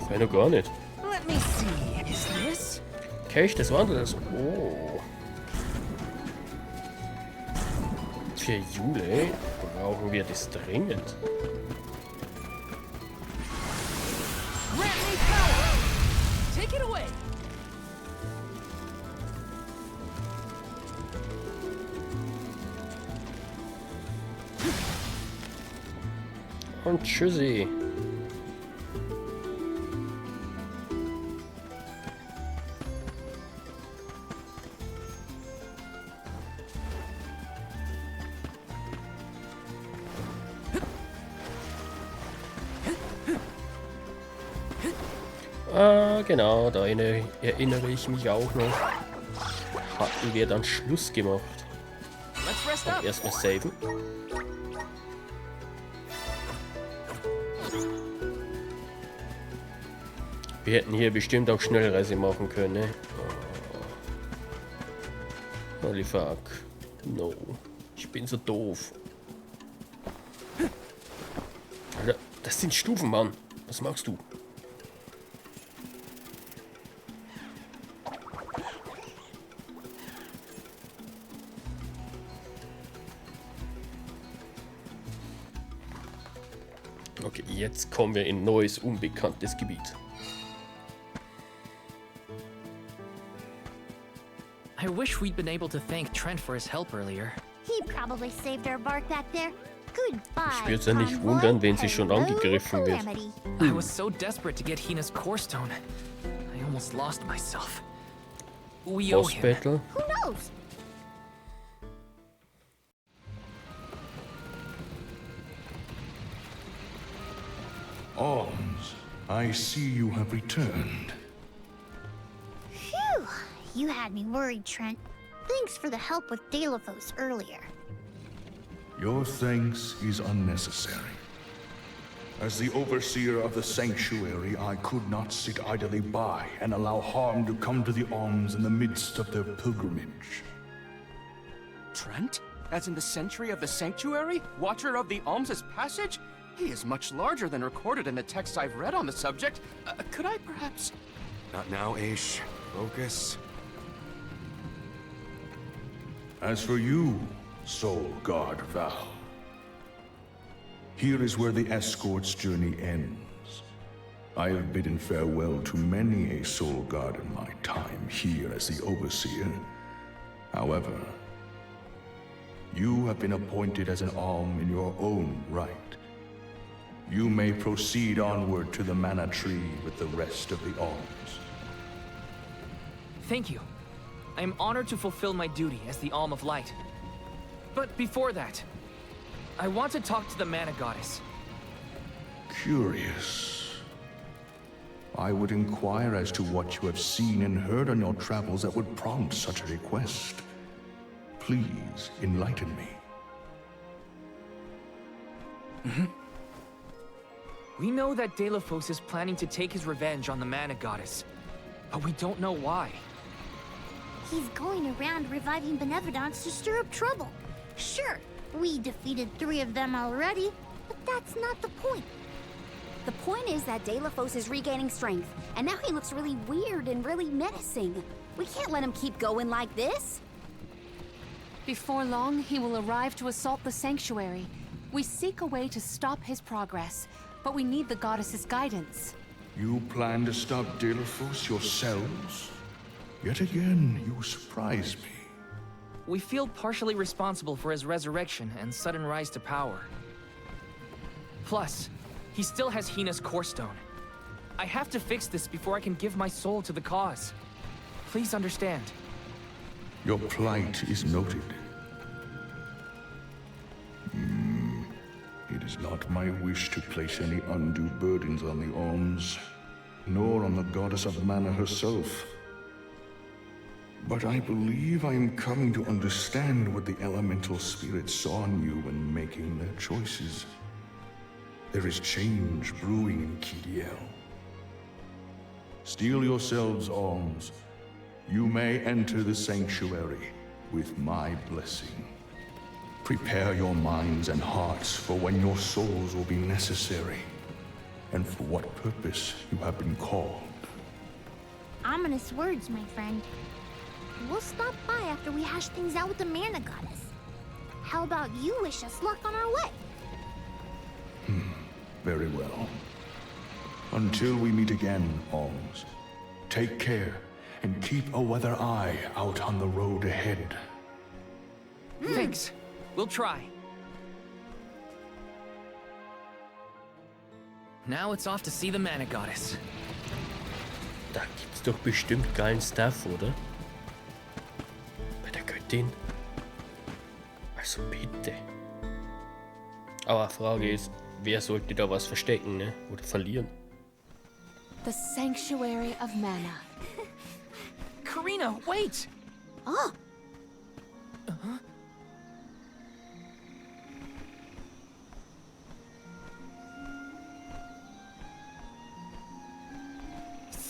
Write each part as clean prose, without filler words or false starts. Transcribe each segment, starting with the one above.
Nein, noch gar nicht. Let me see. Is this? Cache des Wanderers. Oh. Für Jule brauchen wir das dringend. Grant me power. Take it away. Und tschüssi. Genau, da erinnere ich mich auch noch. Hatten wir dann Schluss gemacht. Und erstmal saven. Wir hätten hier bestimmt auch Schnellreise machen können. Ne? Oh. Holy fuck. No. Ich bin so doof. Alter, das sind Stufen, Mann. Was machst du? Okay, jetzt kommen wir in neues, unbekanntes Gebiet. I wish we'd been able to thank Trent for his help earlier. He probably saved our bark back there. Goodbye. Ich würde ja nicht wundern, wenn sie schon angegriffen wird. I was so desperate to get Hina's core stone. I almost lost myself. We owe Boss him. Battle. Who knows? Alms, I see you have returned. Phew. You had me worried, Trent. Thanks for the help with Delaphos earlier. Your thanks is unnecessary. As the overseer of the sanctuary, I could not sit idly by and allow harm to come to the Alms in the midst of their pilgrimage. Trent? As in the sentry of the sanctuary? Watcher of the Alms' passage? He is much larger than recorded in the texts I've read on the subject. Could I perhaps... Not now, Aish. Focus. As for you, Soul Guard Val, here is where the escort's journey ends. I have bidden farewell to many a Soul Guard in my time here as the Overseer. However, you have been appointed as an Alm in your own right. You may proceed onward to the Mana Tree with the rest of the Alms. Thank you. I am honored to fulfill my duty as the Alm of Light. But before that, I want to talk to the Mana Goddess. Curious. I would inquire as to what you have seen and heard on your travels that would prompt such a request. Please enlighten me. We know that Delaphos is planning to take his revenge on the Mana Goddess, but we don't know why. He's going around reviving benevolence to stir up trouble. Sure, we defeated 3 of them already, but that's not the point. The point is that Delaphos is regaining strength, and now he looks really weird and really menacing. We can't let him keep going like this. Before long, he will arrive to assault the sanctuary. We seek a way to stop his progress, but we need the goddess's guidance. You plan to stop Delaphos yourselves? Yet again, you surprise me. We feel partially responsible for his resurrection and sudden rise to power. Plus, he still has Hina's core stone. I have to fix this before I can give my soul to the cause. Please understand. Your plight is noted. It is not my wish to place any undue burdens on the Alms, nor on the goddess of mana herself. But I believe I am coming to understand what the elemental spirits saw in you when making their choices. There is change brewing in Kidiel. Steel yourselves, Alms. You may enter the sanctuary with my blessing. Prepare your minds and hearts for when your souls will be necessary. and for what purpose you have been called. Ominous words, my friend. We'll stop by after we hash things out with the Mana Goddess. How about you wish us luck on our way? Very well. Until we meet again, Alms, take care and keep a weather eye out on the road ahead. Thanks. We'll try. Now it's off to see the Mana Goddess. Da gibt's doch bestimmt geilen Stuff, oder? Bei der Göttin. Also bitte. Aber die Frage ist, wer sollte da was verstecken, ne? Oder verlieren? The Sanctuary of Mana. Karina, wait! Oh,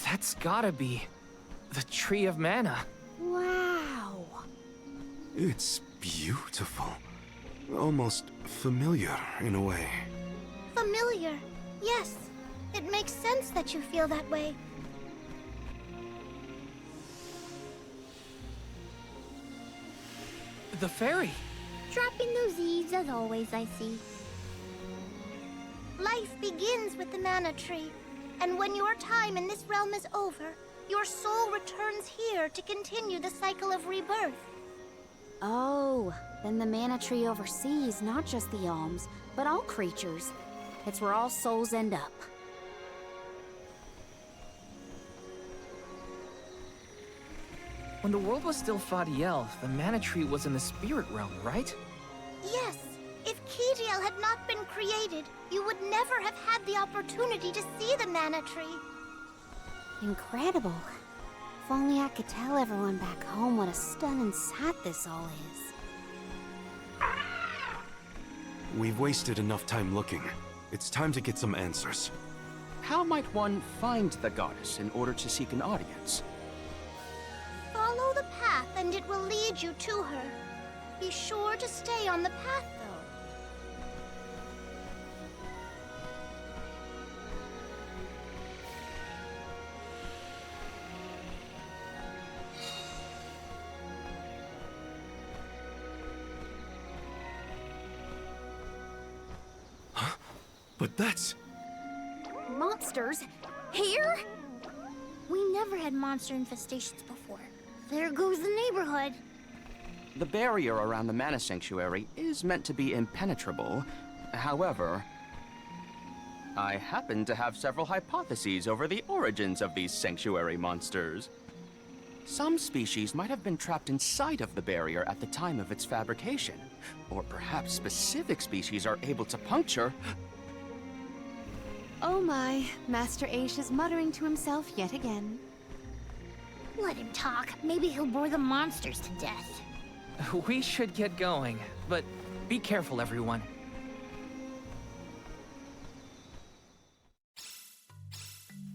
That's gotta be the Tree of Mana. wow. It's beautiful. Almost familiar in a way. Familiar. Yes. It makes sense that you feel that way. The fairy. Dropping those eaves as always, I see. Life begins with the Mana Tree, and when your time in this realm is over, your soul returns here to continue the cycle of rebirth. Oh, then the Mana Tree oversees not just the Alms, but all creatures. It's where all souls end up. When the world was still Fadiel, the Mana Tree was in the spirit realm, right? Yes. If Kitiel had not been created, you would never have had the opportunity to see the Mana Tree. Incredible. If only I could tell everyone back home what a stunning sight this all is. We've wasted enough time looking. It's time to get some answers. How might one find the goddess in order to seek an audience? Follow the path and it will lead you to her. Be sure to stay on the path, though. But that's... Monsters? Here? We never had monster infestations before. There goes the neighborhood. The barrier around the Mana Sanctuary is meant to be impenetrable. However, I happen to have several hypotheses over the origins of these sanctuary monsters. Some species might have been trapped inside of the barrier at the time of its fabrication. Or perhaps specific species are able to puncture... Oh my, Master Aish is muttering to himself yet again. Let him talk. Maybe he'll bore the monsters to death. We should get going, but be careful, everyone.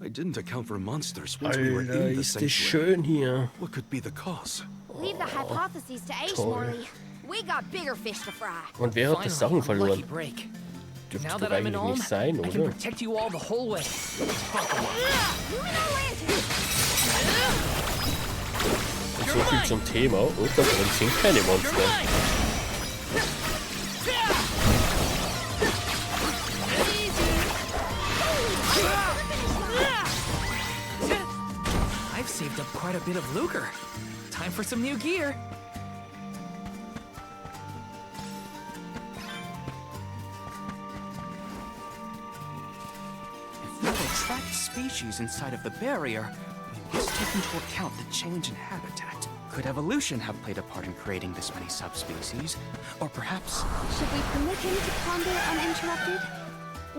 I didn't account for monsters once we were Alter, in the ist das sanctuary. schön hier. What could be the cause? Leave the hypotheses to Aish, toll. Morley. We got bigger fish to fry. Und wer hat das Sachen Finally, a lucky verloren? break. Dürfte Now doch that I'm an eigentlich Alm, nicht sein, I can oder? protect you all the whole way. Und so viel zum Thema. Und da drin sind keine Monster. I've saved up quite a bit of lucre. Time for some new gear. If we attract species inside of the barrier, we must take into account the change in habitat. Could evolution have played a part in creating this many subspecies? Or perhaps... Should we permit him to ponder uninterrupted?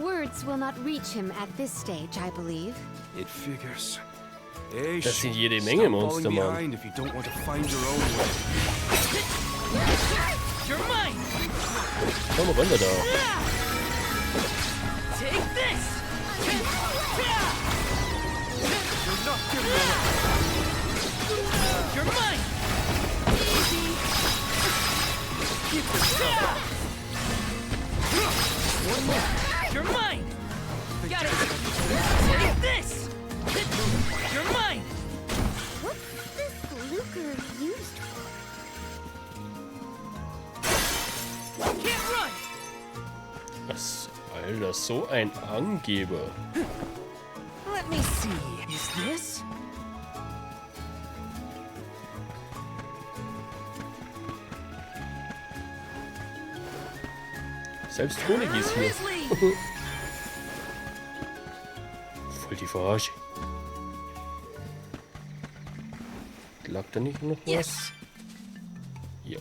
Words will not reach him at this stage, I believe. It figures. Aish, Das sind jede Menge stop Monster, falling Mann. behind if you don't want to find your own way. You're mine! Komm runter da. Take this! You're not getting away. You're mine! Easy! Keep this. One more! You're mine! Got it! Was, Alter, so ein Angeber. Let me see. Is this? Selbst Honig ist hier. Voll die Verarsche. Lag da nicht noch was? Yes. Ja.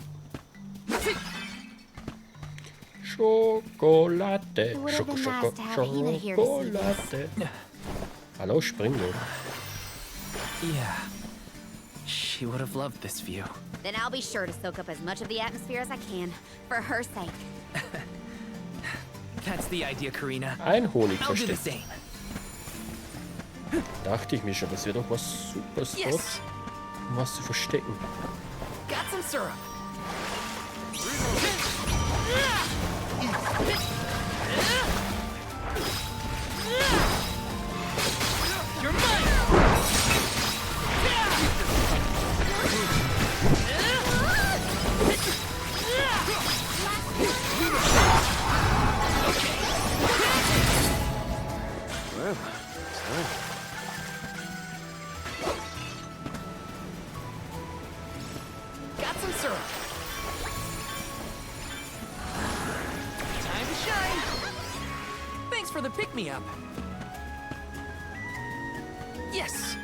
Schokolade. It would have been nice to have Eva here to see this. Schokolade. Hallo, Springlo. Yeah. She would have loved this view. Then I'll be sure to soak up as much of the atmosphere as I can, for her sake. That's the idea, Karina. Ein Honig I'll do the versteckt. same. Dachte ich mir schon, das wäre doch was super dort, Yes. um was zu verstecken. Got some syrup. You're mine. Got some syrup. Time to shine. Thanks for the pick-me-up. Yes.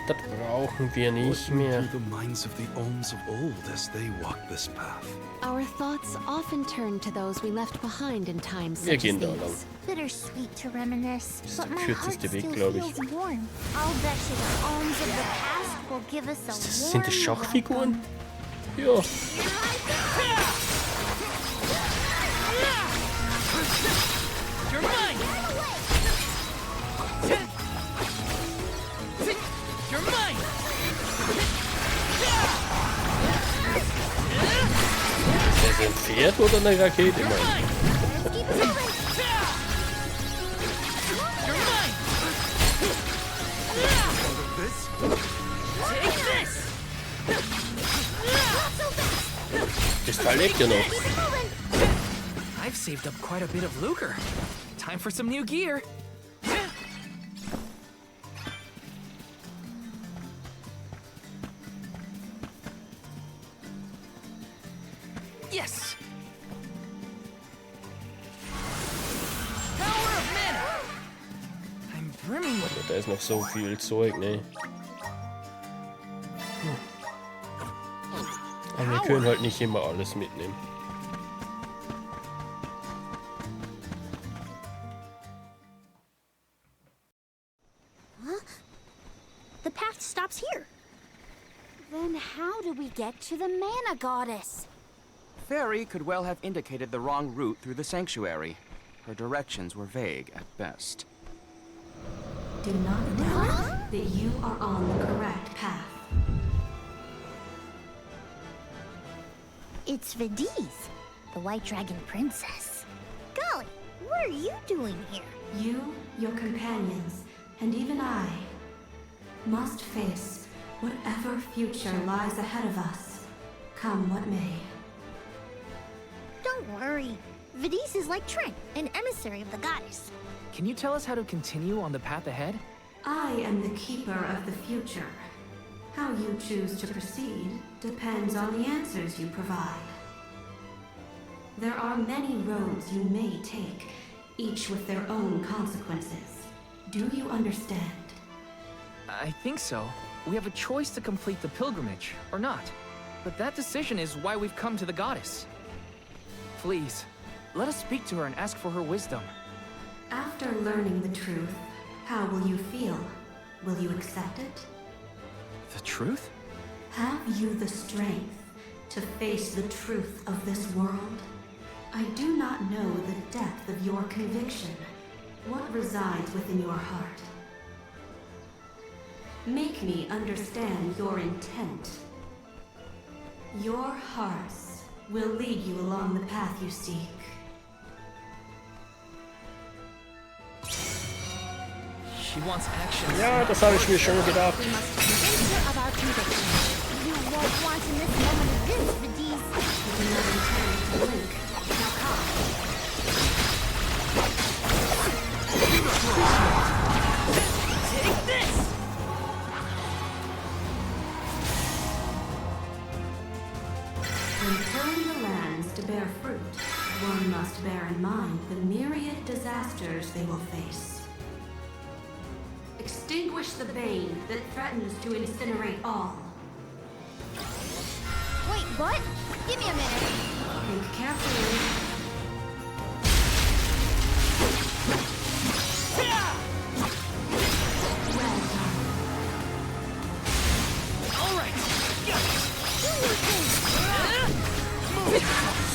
Das brauchen wir nicht mehr. Through the minds of the Ohms of old as they walk this path. Our thoughts often turn to those we left behind in times Wir such as gehen da lang. these. Bittersweet to reminisce, ist but der my heart kürzeste Weg, still glaub ich. feels warm. I'll bet you the arms of the past will give us a Sind das warm Schachfiguren? Ja. You're mine. You're mine. Ist das ein Pferd oder eine Rakete? Mann? You're mine. Take this. Das Teil lebt ja noch. I've saved up quite a bit of lucre. Time for some new gear. Yes. Power of mana. I'm brimming with Da ist noch so viel Zeug, ne? Aber wir können halt nicht immer alles mitnehmen. The path stops here. Then how do we get to the mana goddess? Fairy could well have indicated the wrong route through the sanctuary. Her directions were vague at best. Do not doubt that you are on the correct path. It's Vidi's, the White Dragon Princess. Golly, what are you doing here? You, your companions, and even I must face whatever future lies ahead of us, come what may. Don't worry. Vidi's is like Trent, an emissary of the goddess. Can you tell us how to continue on the path ahead? I am the keeper of the future. How you choose to proceed depends on the answers you provide. There are many roads you may take, each with their own consequences. Do you understand? I think so. We have a choice to complete the pilgrimage, or not. But that decision is why we've come to the goddess. Please, let us speak to her and ask for her wisdom. After learning the truth, how will you feel? Will you accept it? The truth? Have you the strength to face the truth of this world? I do not know the depth of your conviction. What resides within your heart? Make me understand your intent. Your hearts will lead you along the path you seek. She wants action. Ja, das habe ich mir schon gedacht. We must convince her of our conviction. You won't want in this moment of this, Vidi's. I do not intend bear fruit, one must bear in mind the myriad disasters they will face. Extinguish the bane that threatens to incinerate all. Wait, what? Give me a minute. Think carefully. Well done.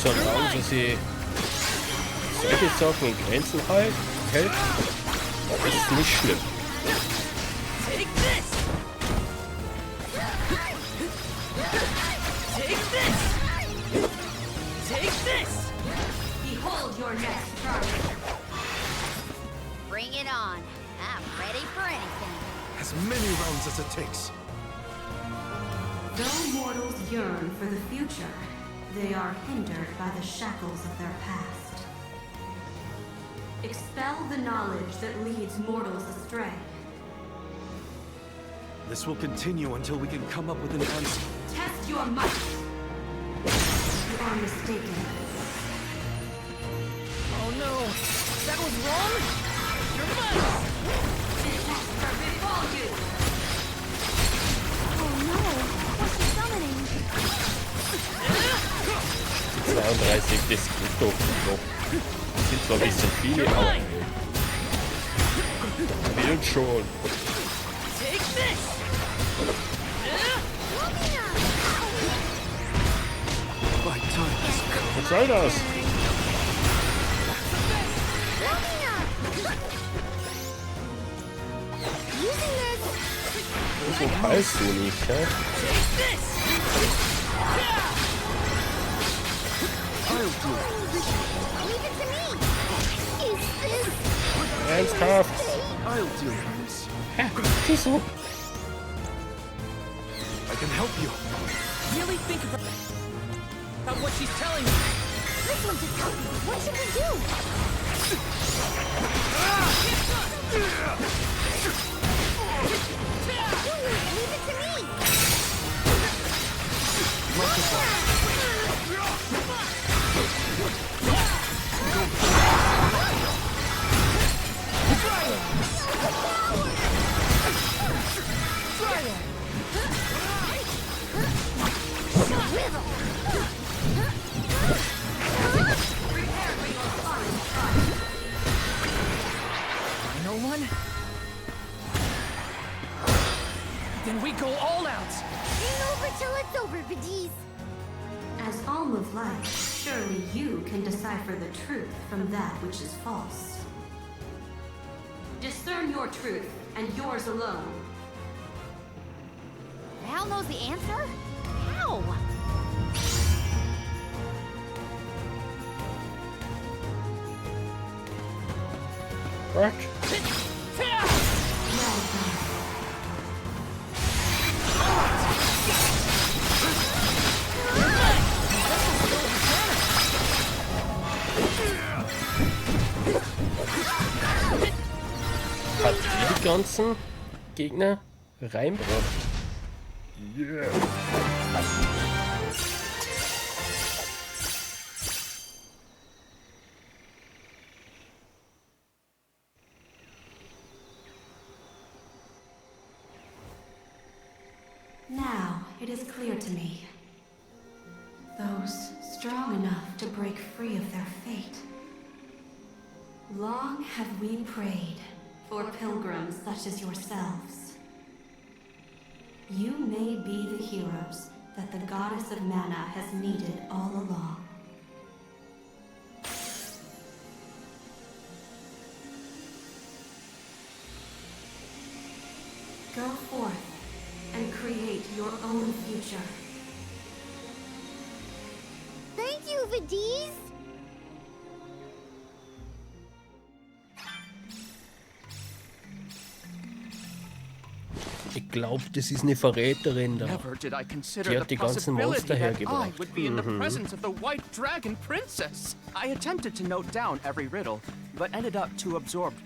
Solange sie solche Sachen in Grenzen hält, ist es nicht schlimm. Take this! Take this! Take this! Behold your next target. Bring it on. I'm ready for anything. As many rounds as it takes. Though mortals yearn for the future, they are hindered by the shackles of their past. Expel the knowledge that leads mortals astray. This will continue until we can come up with an answer. Test your might. You are mistaken. Oh no! That was wrong? You're mine! Disaster befall you! Oh no! What's he summoning? 32, das geht doch noch. Das sind zwar ein bisschen viele, aber wird schon. Take this! My time has come. Was soll das? So heißt du nicht, hä? Ernsthaft? I'll deal with this. Hä? Wieso? I can help you. Really think about what she's telling me. This one just helped me. What should we do? Leave it to me. No one? Then we go all out. Ain't over till it's over, Bidis. As Alm of Light, surely you can decipher the truth from that which is false. Discern your truth, and yours alone. Val knows the answer? How? What? Hat die ganzen Gegner reinbracht. Yeah. Now, it is clear to me. Those strong enough to break free of their fate. Long have we prayed for pilgrims such as yourselves. You may be the heroes that the goddess of Mana has needed all along. Go forth and create your own future. Thank you, Bidis. Ich glaube, das ist eine Verräterin da. Never did I consider Die the hat die ganzen Monster possibility that I hergebracht. would be in the presence of the White Dragon Princess. I attempted to note down every riddle, but ended up too absorbed